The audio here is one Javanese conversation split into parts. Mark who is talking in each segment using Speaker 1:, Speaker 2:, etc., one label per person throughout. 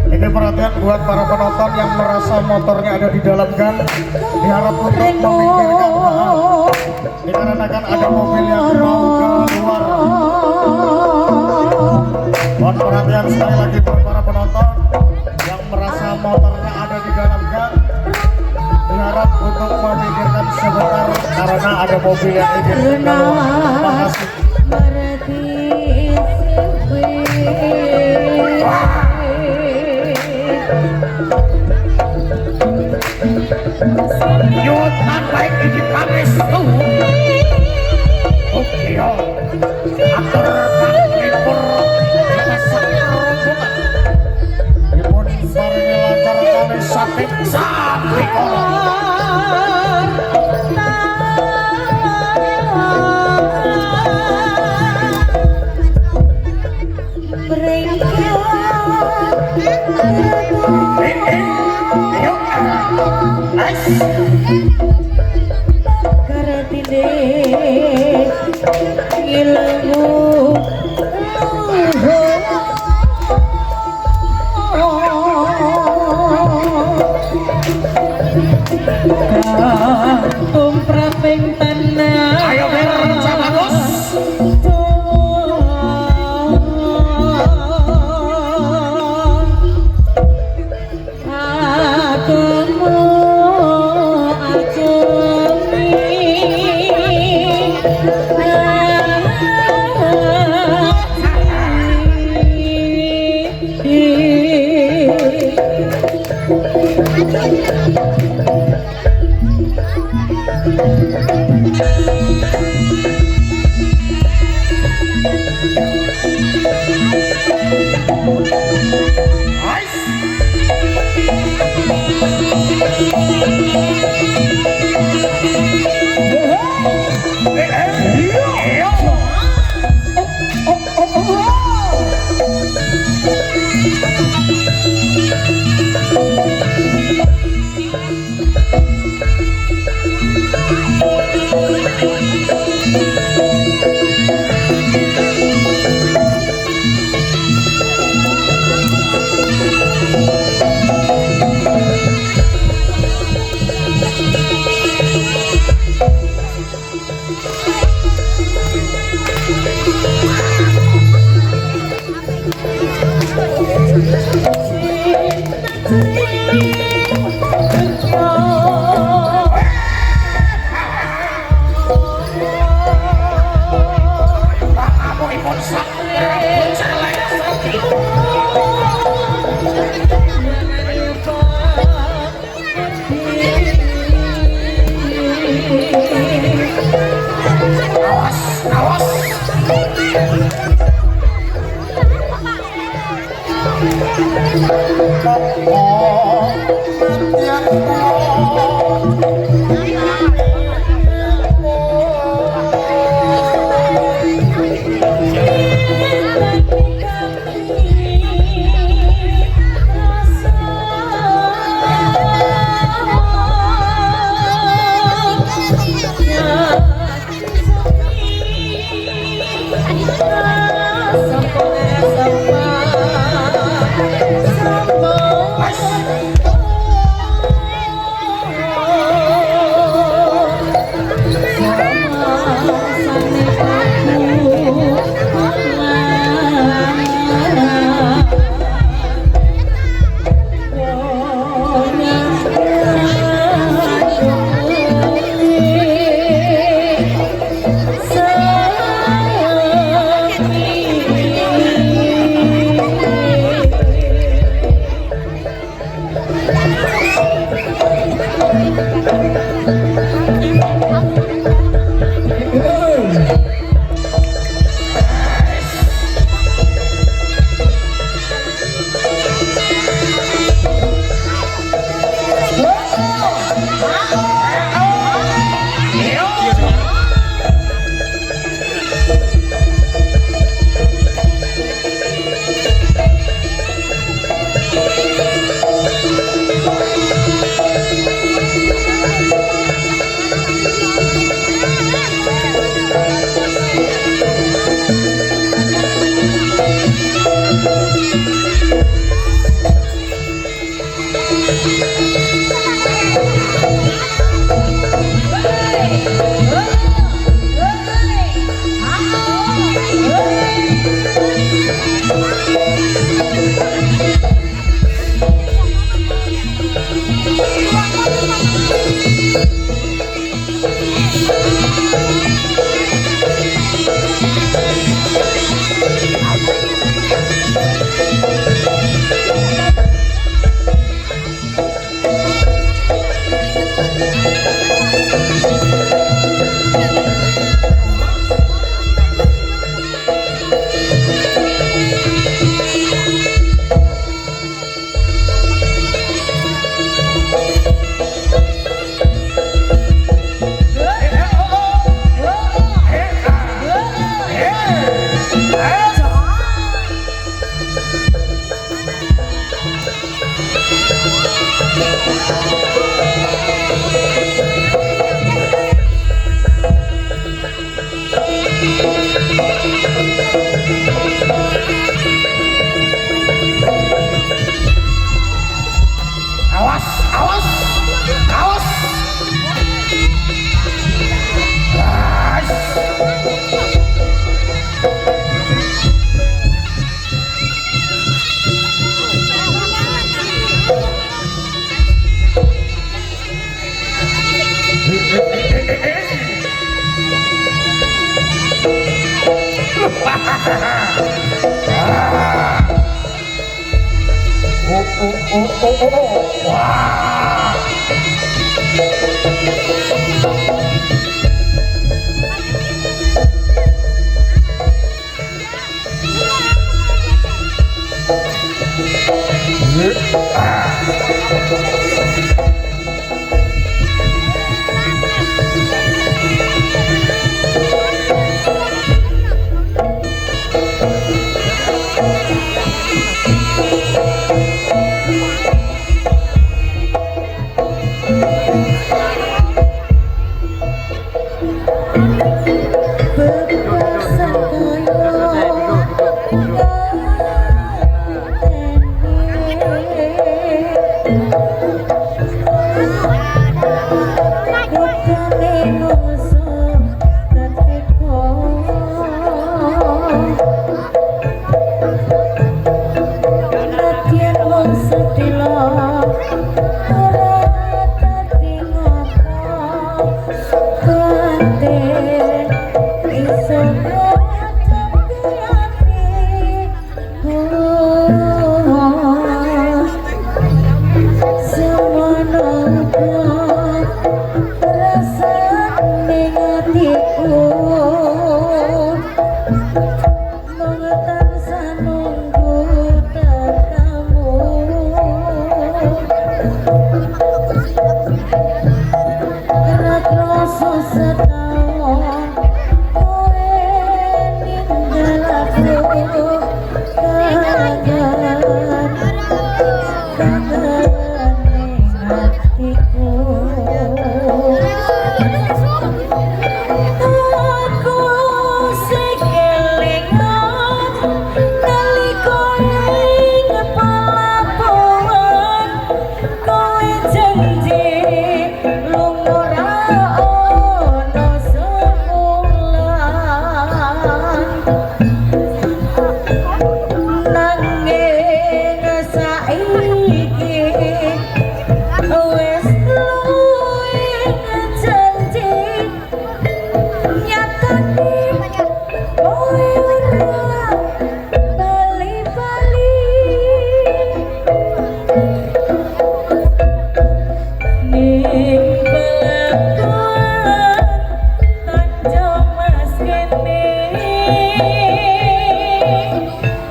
Speaker 1: Ini perhatian buat para penonton yang merasa motornya ada di dalam gang, diharap untuk meminggirkan dikarenakan ada mobil yang mau keluar. Mohon perhatian sekali lagi buat para penonton yang merasa motornya ada di dalam gang, diharap untuk meminggirkan sebentar karena ada mobil yang ingin keluar. Terima kasih.
Speaker 2: Yun ang baik ini panis tu. Oke yo. Atur bang libur.
Speaker 1: Dipun paringi lancar kami saking
Speaker 2: Sampai
Speaker 3: karatine ilmu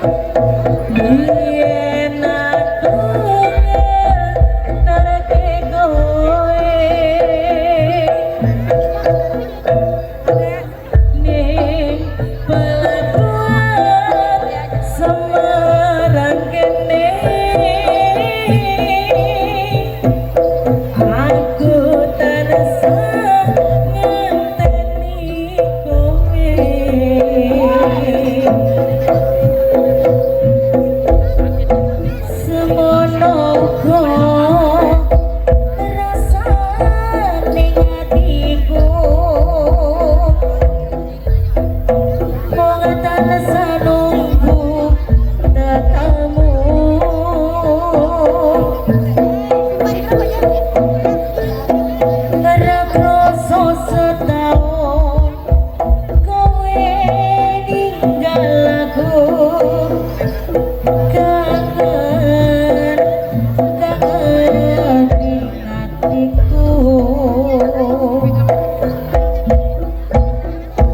Speaker 3: yen aku ngerti kowe ning pelakuan Semarang kene aku tansah ngenteni kowe semono uga rasane atiku mung tansah nunggu tekamu Rakrasa setahun kowe ninggal aku kangen kangen ning atiku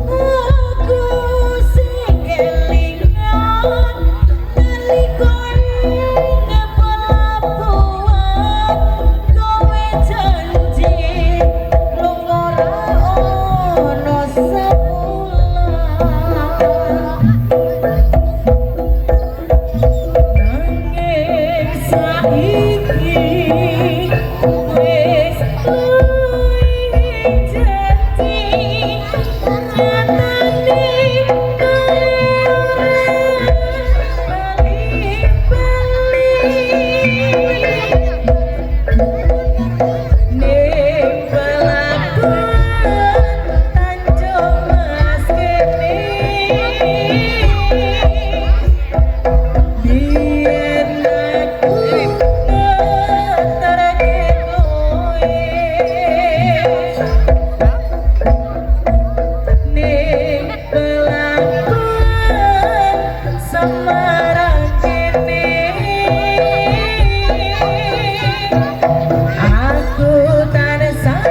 Speaker 3: aku sing kelingan nalika ngepelabuhan kowe janji lungora ono sebulan nanging saiki wis luwih janji nyatane kowe bali-bali ning pelabuhan Tanjung Mas kene yen aku ngeterke kowe ning pelabuhan Semarang kene aku tansah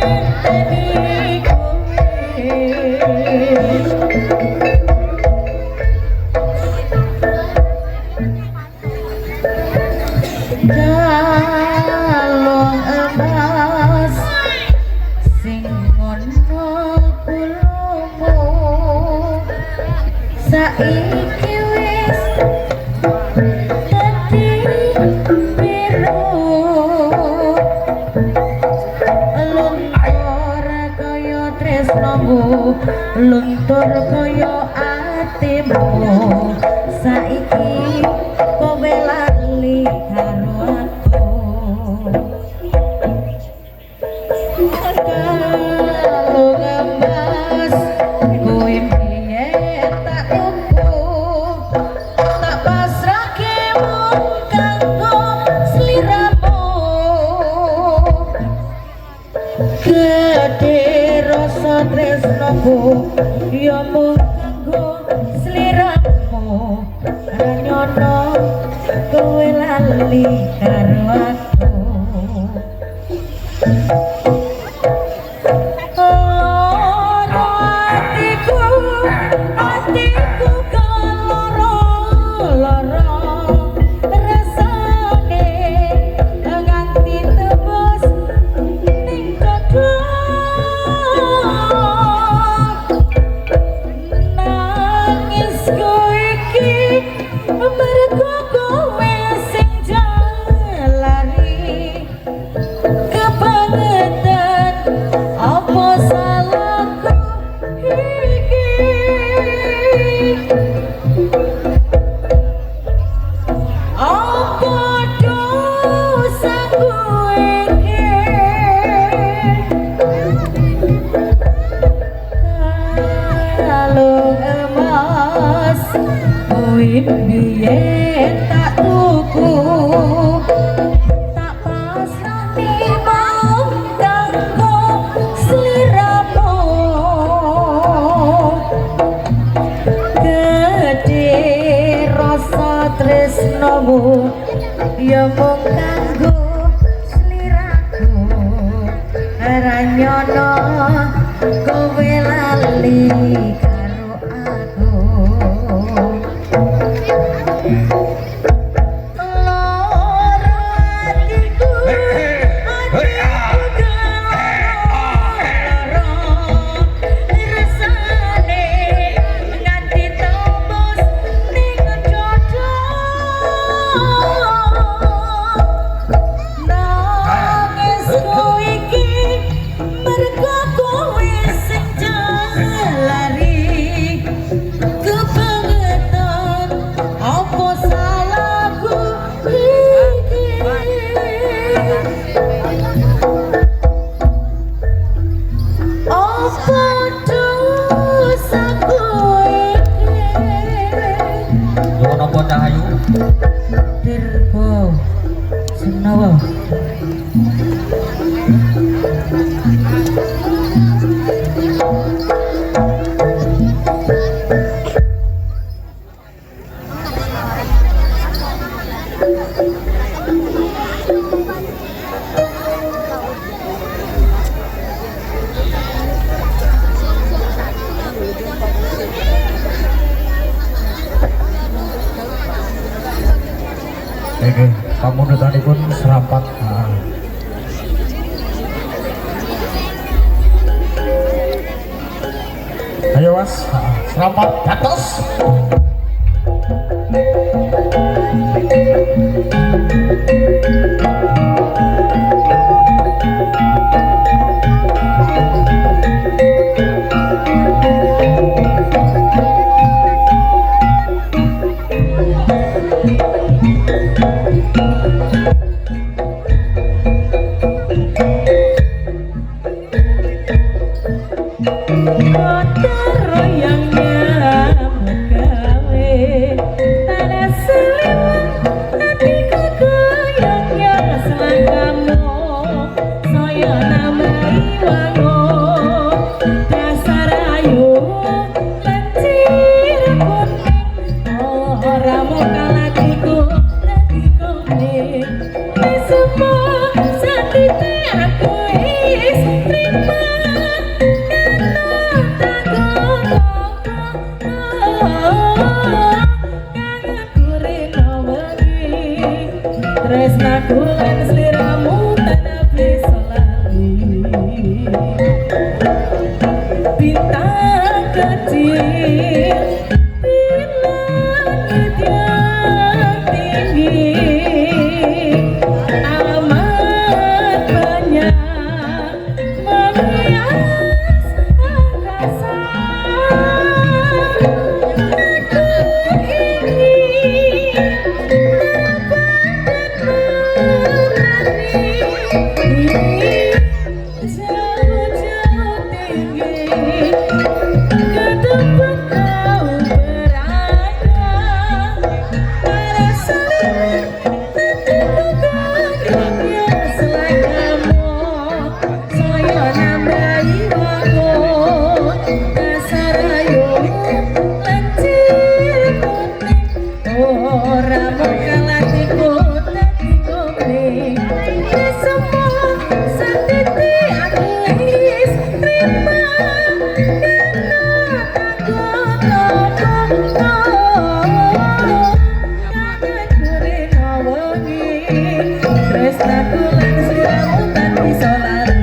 Speaker 3: ngenteni kalung emas sing ngono kulumu saiki wis dadi biru luntur kaya tresnamu luntur kaya atimu saiki kowe lali karo aku kalung emas kowe biyen tak tuku tak pasrahke mung kanggo sliramu gedhe rasa tresnaku ya mung kanggo sliramu ranyono kowe lali karo aku loro atiku kaloro rasane nganti tebus ning dada nangis kowe iki mergo kowe sing jalari kebangetan apa salahku iki apa dosaku iki kalung emas kowe biyen tak tuku tak pasrahne mung kanggo sliramu gedhe rasa tresnamu ya mung kanggo sliraku ranyono kowe lali karo aku
Speaker 2: Rahayu
Speaker 3: Dirgo Senowo.
Speaker 2: ini pamunutanipun serapat ayo mas serapat atas
Speaker 3: Tresnaku lan sliramu tanapi selali bintang kecil di langit yang tinggi amat banyak menghias angkasa aku ingin jauh-jauh tinggi ke tempat kau berada pada saat hatiku selagamu saya nambahi waktu kasarayu lancir kuning orang mengkalatiku tadi kuning semua satiti aku is terima karena aku jangan kurina wengi tresnaku lan sliramu tanpa solari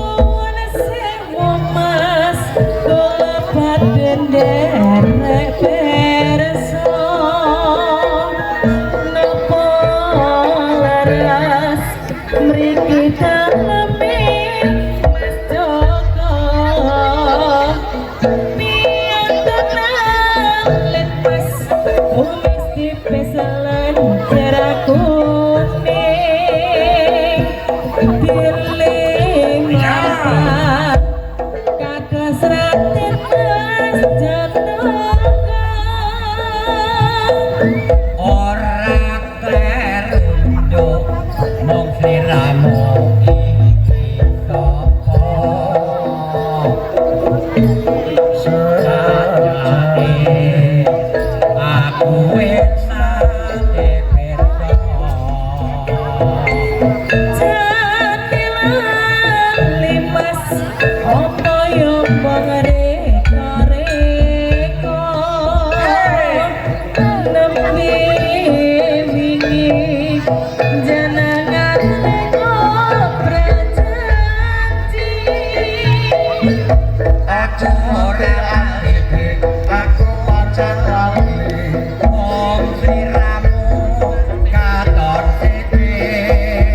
Speaker 3: nyuwun sewu apa yang mereka-reka nembe wingi jenengan reka prajanji
Speaker 2: Aja ora lali aku pacar lali wong sliramu katon sithik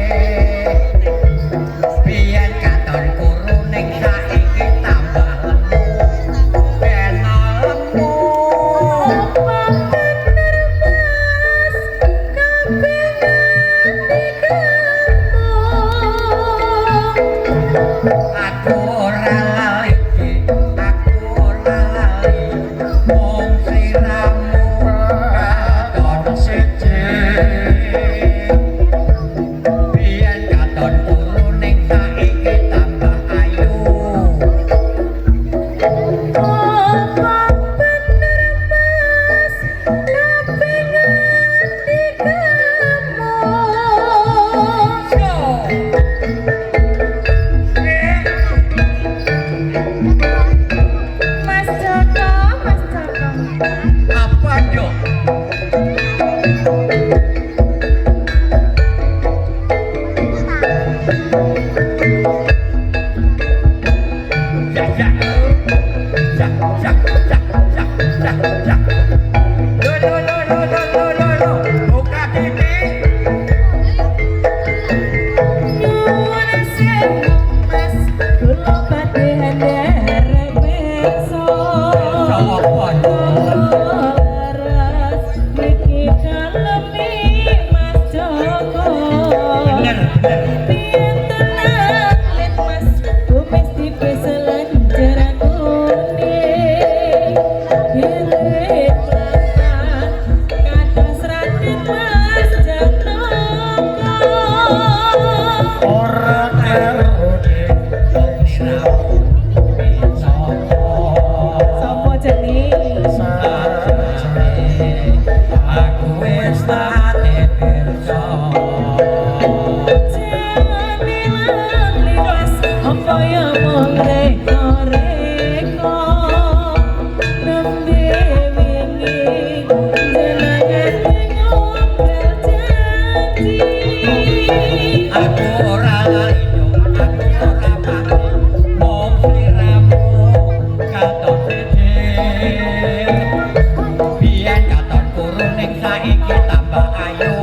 Speaker 2: biyen katon kuru ning saiki tambah lemu ben lemu aku ora lali wong sliramu katon sithik biyen katon kuru ning saiki tambah ayu
Speaker 3: Mas Joko
Speaker 2: apa yo buka TV
Speaker 3: nyuwun sewu Mas kula badhe nderek besok
Speaker 2: apa yo
Speaker 3: leres iki kalemi Mas Joko
Speaker 2: bener
Speaker 3: piyen tenan let Mas kumis dipeselan jarak kuning pilih pelatan kados raden Mas Janaka
Speaker 1: ora kerone
Speaker 2: wong sliramu
Speaker 3: sapa jeneng
Speaker 2: aku wis ate pirsa
Speaker 3: apa yang mereka-reka nembe wingi jenengan ngobrol janji
Speaker 2: aku ora lali aku ora mati wong sliramu katon sithik biyen katon kuru ning saiki tambah ayu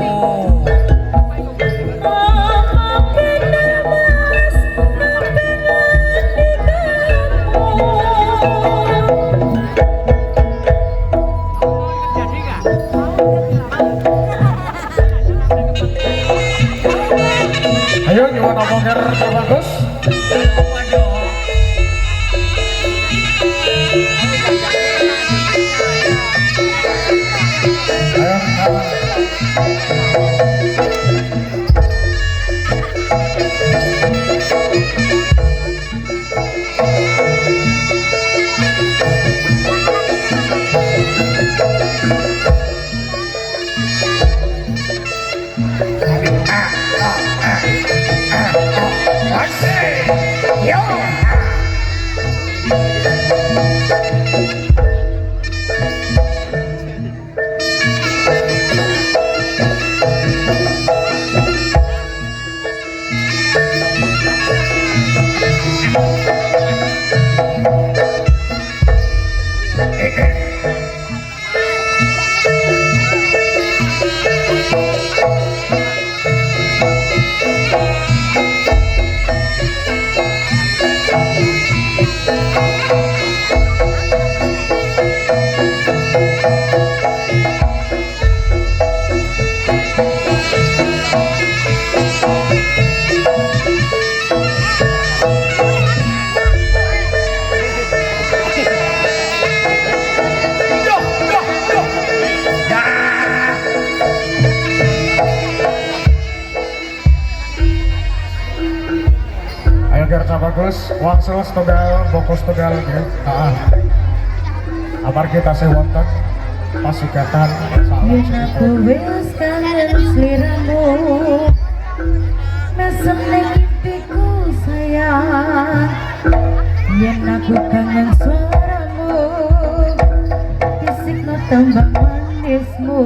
Speaker 1: ayo nyuwun omongker bagus
Speaker 2: waduh
Speaker 1: ayo bagus wangsul setunggal bungkus setunggal ya. Amar kita sewonten pasigatan salam
Speaker 3: Yen aku wis kangen sliramu mesem ning impiku sayang aku kangen suaramu, bisikno tembang manismu,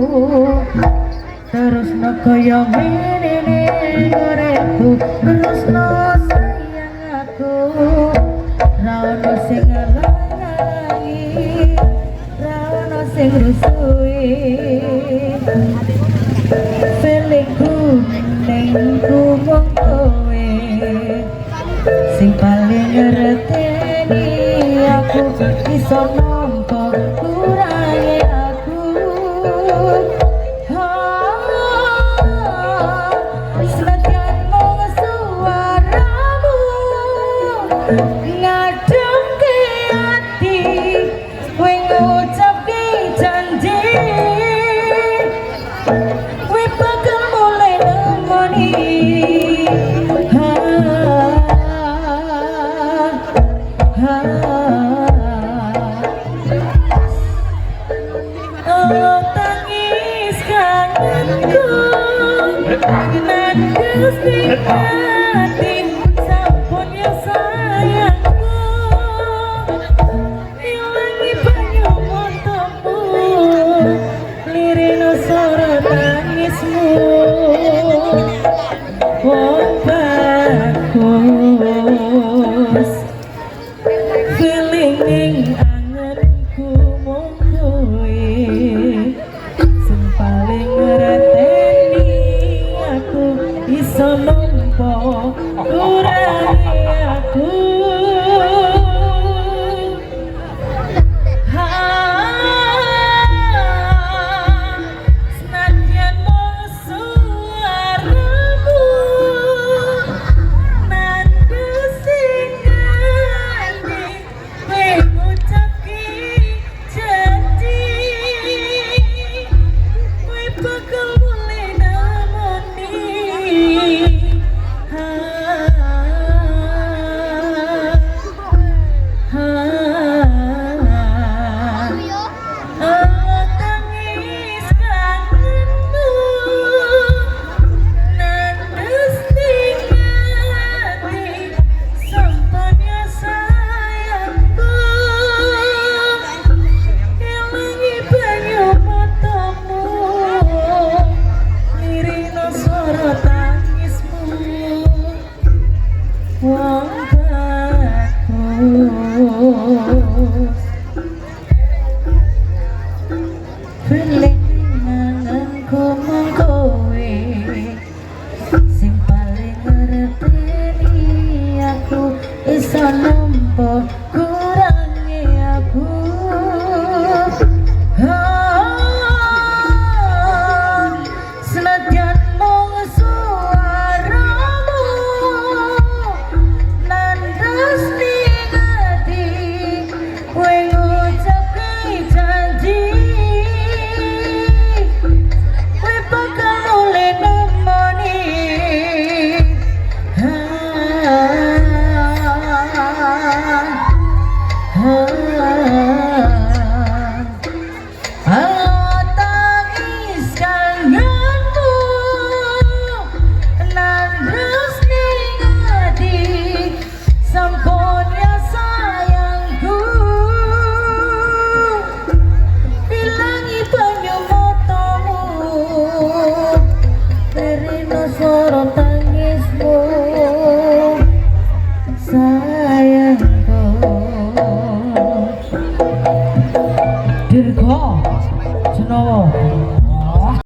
Speaker 3: terus no koyo menene uripku, terus no sayang aku, ra ono sing ngalangi, ra ono sing rusui, feelingku nengku mung kowe, sing paling ngerteni aku, iso nampa kurange aku. Senadyan mung suaramu ngademke ati, kowe ngucapke janji, kowe bakal mulai nemoni. Oh, tangis kangenku, nandus di hati, sampun ya sayangku, ilangi banyu matamu, lirino soro tangismu. Oh, bagus, feeling ning angenku mung kowe, sing paling ngerteni aku, iso nampa kurange aku. Senadyan mung suaramu nandus sing ati, kowe ngucapke janji, kowe bakal mulai nemoni. Tangis kangenmu, nandus ning ati, sampun ya sayangku, ilangi banyu matamu, lirino swara tangismu. Wong bagus, feeling ngangenku mung kowe, sing paling ngerteni aku, iso nampa kurange aku. Senadyan mung suaramu nandus ning ati, kowe ngucapke janji, kowe bakal mulai nemoni. Tangis kangenmu, nandus ning ati, sampun ya sayangku, ilangi banyu matamu, lirino swara tangismu. Sayangku, Dirga Jenowo.